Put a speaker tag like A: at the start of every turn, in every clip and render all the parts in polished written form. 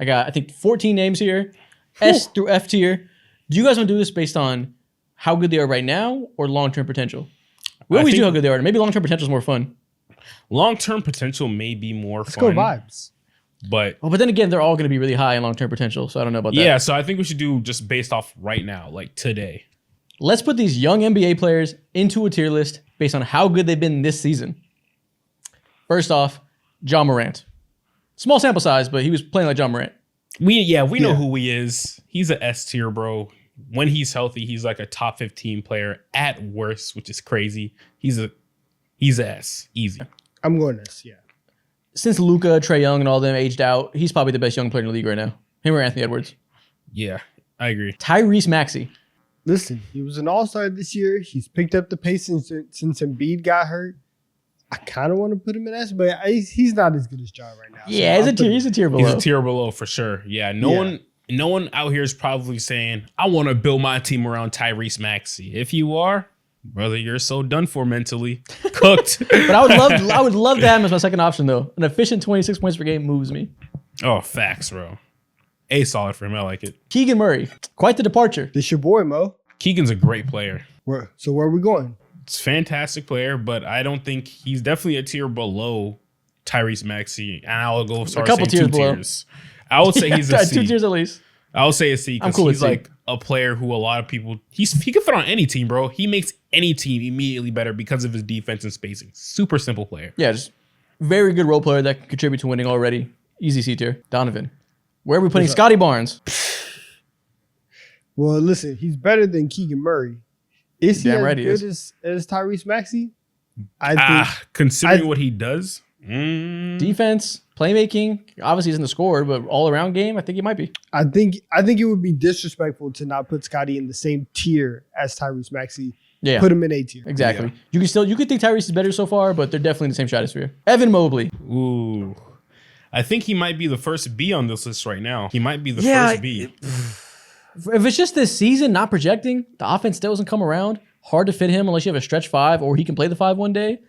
A: I got, I think, 14 names here, S through F tier. Do you guys want to do this based on how good they are right now or long-term potential? We always do how good they are. Maybe long-term potential is more fun.
B: Long-term potential may be more
C: Let's
B: fun.
C: go vibes.
B: But
A: then again, they're all going to be really high in long-term potential, so I don't know about that.
B: Yeah, so I think we should do just based off right now, like today.
A: Let's put these young NBA players into a tier list based on how good they've been this season. First off, Ja Morant. Small sample size, but he was playing like Ja Morant.
B: We know who he is. He's an S tier, bro. When he's healthy, he's like a top 15 player at worst, which is crazy. He's a S. Easy.
C: I'm going S, yeah.
A: Since Luka, Trae Young, and all them aged out, he's probably the best young player in the league right now. Him or Anthony Edwards.
B: Yeah, I agree.
A: Tyrese Maxey.
C: Listen, he was an all-star this year. He's picked up the pace since Embiid got hurt. I kind of want to put him in S, but he's not as good as Ja right now.
A: Yeah,
C: so
A: he's a tier below.
B: He's a tier below for sure. Yeah, no one out here is probably saying, I want to build my team around Tyrese Maxey. If you are, brother, you're so done for mentally. Cooked.
A: But I would love to have him as my second option, though. An efficient 26 points per game moves me.
B: Oh, facts, bro. A solid for him. I like it.
A: Keegan Murray. Quite the departure.
C: This your boy, Mo.
B: Keegan's a great player.
C: So where are we going?
B: It's a fantastic player, but I don't think he's definitely a tier below Tyrese Maxey. And I'll go as far as saying two tiers. I would say he's a C.
A: 2 tiers at least.
B: I would say a C because he's like a player who a lot of people he can fit on any team, bro. He makes any team immediately better because of his defense and spacing. Super simple player.
A: Yeah, just very good role player that can contribute to winning already. Easy C tier. Donovan. Where are we putting Scotty Barnes?
C: Well, listen, he's better than Keegan Murray. Is he
A: Damn
C: as
A: right he
C: good
A: is.
C: as Tyrese Maxey? I think
B: considering what he does,
A: Defense, playmaking, obviously isn't the scorer, but all around game, I think he might be.
C: I think it would be disrespectful to not put Scotty in the same tier as Tyrese Maxey.
A: Yeah.
C: Put him in A tier.
A: Exactly. Yeah. You could think Tyrese is better so far, but they're definitely in the same stratosphere. Evan Mobley.
B: Ooh. I think he might be the first B on this list right now. He might be the first B.
A: If it's just this season, not projecting, the offense still doesn't come around. Hard to fit him unless you have a stretch 5 or he can play the 5 one day.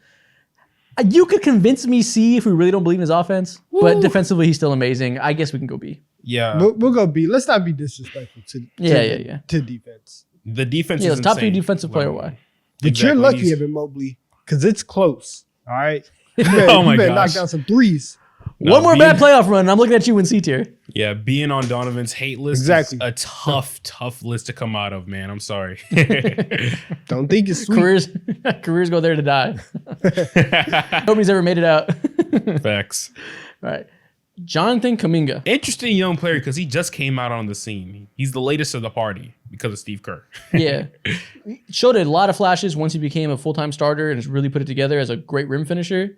A: You could convince me C if we really don't believe in his offense, but defensively he's still amazing. I guess we can go B.
B: Yeah.
C: We'll go B. Let's not be disrespectful to defense.
B: The defense
A: is
B: insane.
A: top 3 defensive player. Why?
C: But you're lucky, Evan Mobley, because it's close. All right? You
B: my
C: better
B: gosh.
C: knock down some threes.
A: One more bad playoff run, and I'm looking at you in C tier.
B: Yeah, being on Donovan's hate list is a tough list to come out of, man. I'm sorry.
C: Don't think it's sweet.
A: Careers go there to die. Nobody's ever made it out.
B: Facts.
A: All right. Jonathan Kuminga.
B: Interesting young player because he just came out on the scene. He's the latest of the party because of Steve Kerr.
A: Yeah. He showed a lot of flashes once he became a full-time starter and has really put it together as a great rim finisher.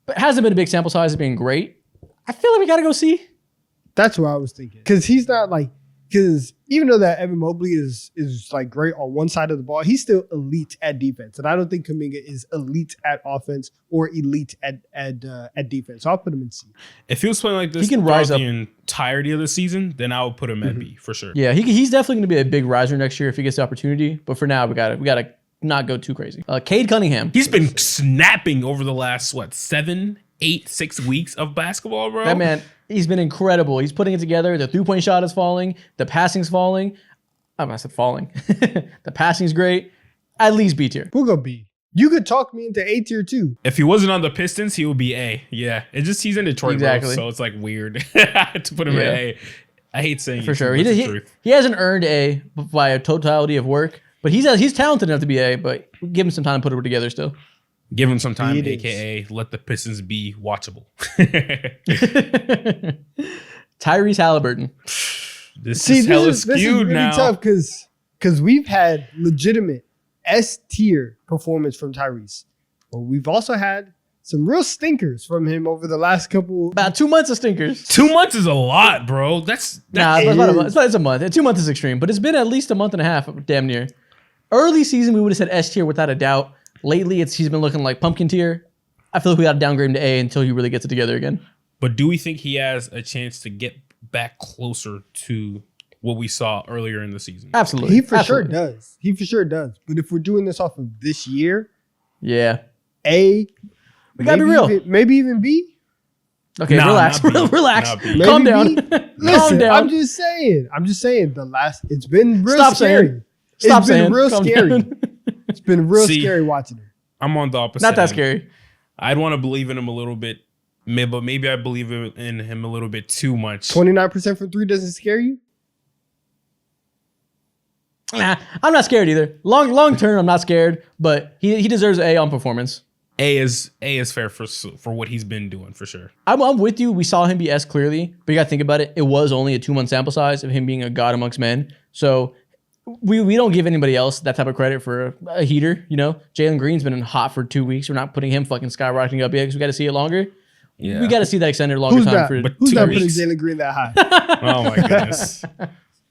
A: But hasn't been a big sample size of being great. I feel like we got to go C.
C: That's what I was thinking. Because he's not like, because even though that Evan Mobley is like great on one side of the ball, he's still elite at defense. And I don't think Kuminga is elite at offense or elite at defense. So I'll put him in C.
B: If he was playing like this
A: he can rise up
B: the entirety of the season, then I would put him at B for sure.
A: Yeah, he's definitely going to be a big riser next year if he gets the opportunity. But for now, we gotta not go too crazy. Cade Cunningham.
B: He's been snapping over the last, 7, 8, 6 weeks of basketball, bro.
A: That man, he's been incredible. He's putting it together. The 3-point shot is falling. The passing's falling. I said falling. The passing's great. At least B tier.
C: We'll go B. You could talk me into A tier too.
B: If he wasn't on the Pistons, he would be A. Yeah. He's in Detroit, bro, so it's like weird to put him in A. I hate saying
A: for sure. He hasn't earned A by a totality of work. But he's talented enough to be A, but give him some time to put it together still.
B: Give him some time, a.k.a. let the Pistons be watchable.
A: Tyrese Haliburton.
B: This is really
C: now. Tough because we've had legitimate S tier performance from Tyrese. But we've also had some real stinkers from him over the last couple.
A: About 2 months of stinkers.
B: 2 months is a lot, bro. It's
A: a month. 2 months is extreme, but it's been at least a month and a half, damn near. Early season, we would have said S tier without a doubt. Lately, he's been looking like pumpkin tier. I feel like we got to downgrade him to A until he really gets it together again.
B: But do we think he has a chance to get back closer to what we saw earlier in the season?
A: Absolutely.
C: He for sure does. But if we're doing this off of this year, A, we got to be real. Maybe even B.
A: Okay, relax. Relax. Calm down.
C: Listen,
A: down.
C: I'm just saying. It's been real
A: Stop
C: scary.
A: saying. Stop
C: It's been
A: saying.
C: real
A: Calm
C: scary.
A: down.
C: It's been real
B: See,
C: scary watching her.
B: I'm on the opposite.
A: Not that
B: end.
A: scary.
B: I'd want to believe in him a little bit, but maybe I believe in him a little bit too much.
C: 29% from 3 doesn't scare you?
A: Nah, I'm not scared either. Long term, I'm not scared, but he deserves A on performance.
B: A is fair for what he's been doing for sure.
A: I'm with you. We saw him be S clearly, but you got to think about it. It was only a 2-month sample size of him being a god amongst men. So we don't give anybody else that type of credit for a heater. You know, Jalen Green's been hot for 2 weeks. We're not putting him fucking skyrocketing up yet because we got to see it longer.
B: Yeah,
A: We got to see that extended longer
C: Who's
A: time
C: that?
A: for.
B: But
C: Who's
B: 2
C: not
B: weeks.
C: putting Jalen Green that high?
B: Oh my goodness,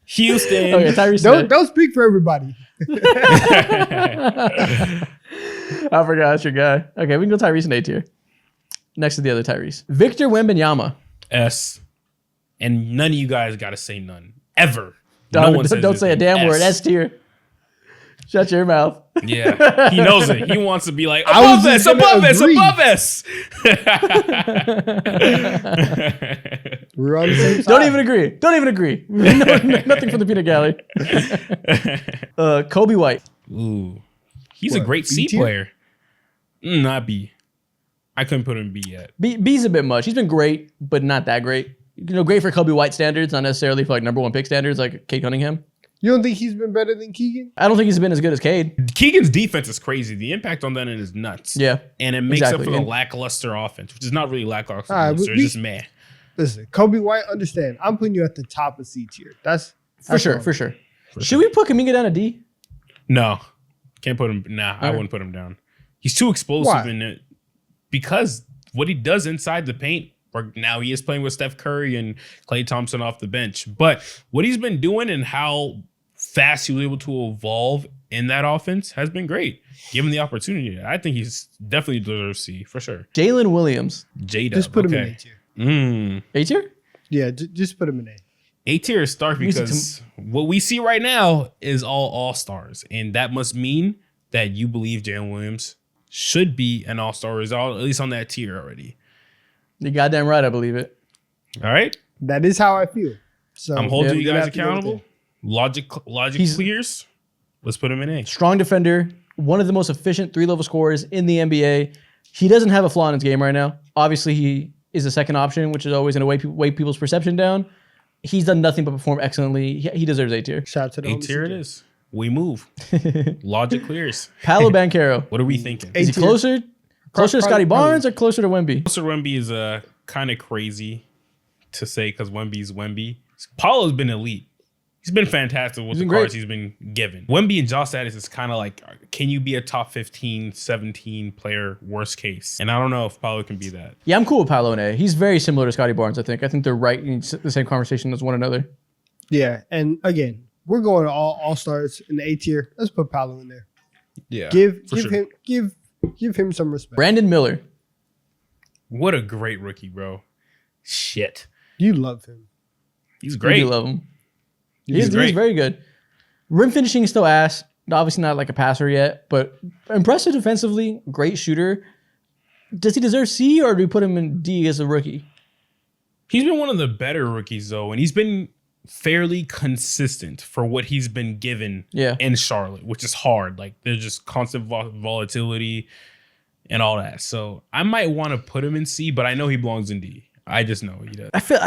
B: Houston.
A: Okay, Tyrese.
C: Don't speak for everybody.
A: I forgot it's your guy. Okay, we can go Tyrese in A tier. Next to the other Tyrese. Victor Wembanyama.
B: S, and none of you guys got to say none ever.
A: Don't
B: says
A: say a
B: it.
A: damn word. S tier. Shut your mouth.
B: Yeah, he knows it. He wants to be like
C: I was
B: above us,
C: just gonna
B: above us,
C: agree.
B: above us.
C: We're on the same side.
A: Don't even agree. Nothing from the peanut gallery. Kobe White.
B: Ooh, he's a
C: What,
B: great
C: B
B: C
C: tier?
B: player. Not B. I couldn't put him B yet.
A: B's a bit much. He's been great, but not that great. You know, great for Kobe White standards, not necessarily for like number 1 pick standards like Cade Cunningham.
C: You don't think he's been better than Keegan?
A: I don't think he's been as good as Cade.
B: Keegan's defense is crazy. The impact on that end is nuts.
A: Yeah.
B: And it makes
A: Exactly.
B: up for the
A: And-
B: lackluster offense, which is not really lackluster.
C: All right,
B: it's
C: we-
B: just meh.
C: Listen, Kobe White, understand. I'm putting you at the top of C tier. That's
A: For sure. Should we put Kuminga down a D?
B: No. Can't put him. Nah, I
A: Alright.
B: wouldn't put him down. He's too explosive
C: Why?
B: in it. Because what he does inside the paint, or now he is playing with Steph Curry and Klay Thompson off the bench. But what he's been doing and how fast he was able to evolve in that offense has been great. Given the opportunity, I think he's definitely deserves C for sure.
A: Jalen Williams.
B: J-Dub,
C: Just put him in
B: okay.
C: A tier.
A: A tier?
C: Yeah, just put him in A.
B: A tier is start
A: Music
B: because what we see right now is all stars, and that must mean that you believe Jalen Williams should be an all-star result, at least on that tier already.
A: You're goddamn right, I believe it.
B: All right,
C: That is how I feel. So
B: I'm holding
A: yeah,
B: you
C: you're gonna
B: guys
C: have to go with
B: accountable. Logic
A: He's-
B: clears. Let's put him in A.
A: Strong defender, one of the most efficient 3-level scorers in the NBA. He doesn't have a flaw in his game right now. Obviously, he is a second option, which is always going to weigh people's perception down. He's done nothing but perform excellently. He deserves A tier.
C: Shout out to the
B: A
C: homies
B: tier it
C: again.
B: is. We move. Logic clears.
A: Paulo Banchero.
B: What are we thinking?
C: A
A: Is he
C: tier.
A: closer to Scotty Barnes or closer to Wemby?
B: Closer Wemby is kind of crazy to say because Wemby's Wemby. Paulo's been elite. He's been fantastic with
A: He's
B: the
A: been great.
B: cards he's been given. Wemby and Josh status is kind of like, can you be a top 15, 17 player worst case? And I don't know if Paulo can be that.
A: Yeah, I'm cool with Paulo and A. He's very similar to Scotty Barnes, I think. I think they're right in the same conversation as one another.
C: Yeah, and again, we're going to all stars in the A tier. Let's put Paulo in there.
B: Yeah.
C: Give
B: sure.
C: him some respect.
A: Brandon Miller.
B: What a great rookie, bro. Shit.
C: You love him.
B: He's
A: I
B: great.
A: do love him.
B: He's
A: He's
B: great.
A: very good. Rim finishing is still ass. Obviously not like a passer yet, but impressive defensively. Great shooter. Does he deserve C or do we put him in D as a rookie?
B: He's been one of the better rookies, though, and he's been fairly consistent for what he's been given
A: Yeah.
B: in Charlotte, which is hard. Like, there's just constant volatility and all that. So I might want to put him in C, but I know he belongs in D. I just know he does.
A: I feel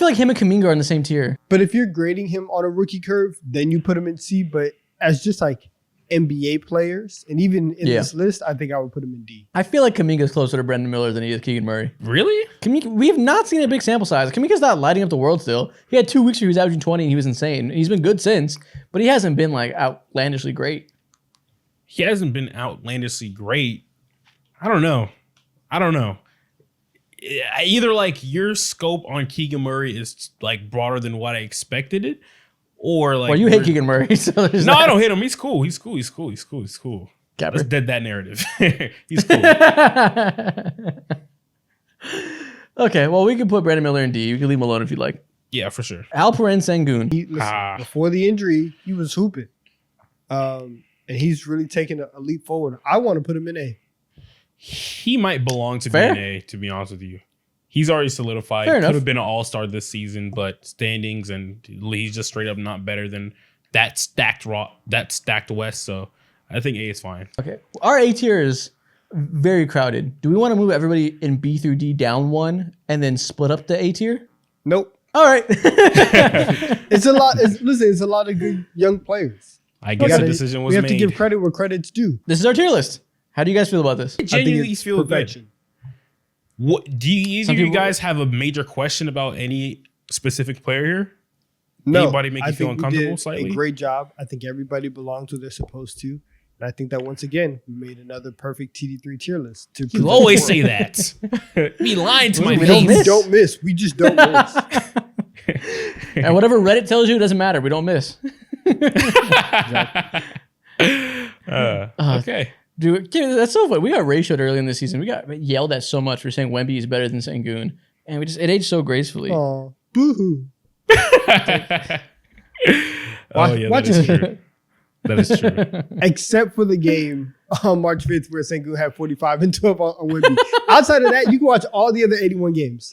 A: like him and Kuminga are in the same tier.
C: But if you're grading him on a rookie curve, then you put him in C. But as just like NBA players, and even in
A: Yeah.
C: this list, I think I would put him in D.
A: I feel like Kuminga is closer to Brandon Miller than he is Keegan Murray.
B: Really?
A: Kuminga, we have not seen a big sample size. Kuminga's not lighting up the world still. He had 2 weeks where he was averaging 20 and he was insane. He's been good since, but he hasn't been like outlandishly great.
B: He hasn't been outlandishly great. I don't know. Either like your scope on Keegan Murray is like broader than what I expected it, or like
A: Well, you hate Keegan Murray, so there's
B: No,
A: that.
B: I don't hate him. He's cool.
A: Capper.
B: Let's dead that narrative. He's cool.
A: Okay, well, we can put Brandon Miller in D. You can leave him alone if you like.
B: Yeah, for sure.
A: Alperen Sengun.
C: Listen, before the injury, he was hooping. And he's really taken a leap forward. I want to put him in A.
B: He might belong to
A: Fair.
B: be an A, to be honest with you. He's already solidified.
A: Fair
B: Could
A: enough.
B: have been an all-star this season, but standings and he's just straight up not better than that stacked West. So I think A is fine.
A: Okay. Our A tier is very crowded. Do we want to move everybody in B through D down one and then split up the A tier?
C: Nope.
A: All right.
C: It's a lot. It's a lot of good young players.
B: I guess the decision was
C: We have
B: made.
C: to give credit where credit's due.
A: This is our tier list. How do you guys feel about this?
B: I genuinely
C: it's
B: feel
C: perfection.
B: good. What do either
A: Some
B: of you
A: people-
B: guys have a major question about any specific player here?
C: No,
B: Anybody make you feel
C: think we
B: uncomfortable
C: did
B: slightly?
C: A great job. I think everybody belongs where they're supposed to. And I think that once again, we made another perfect TD3 tier list.
B: You always say that. Be lying to my
A: We don't
B: face.
A: miss.
C: We don't miss. We just don't miss.
A: And whatever Reddit tells you, it doesn't matter. We don't miss.
B: Okay.
A: Dude, that's so funny. We got ratioed early in the season. We got yelled at so much for saying Wemby is better than Sengun. And it aged so gracefully.
C: Oh, boo-hoo.
B: That is true. That is true.
C: Except for the game on March 5th where Sengun had 45 and 12 on Wemby. Outside of that, you can watch all the other 81 games.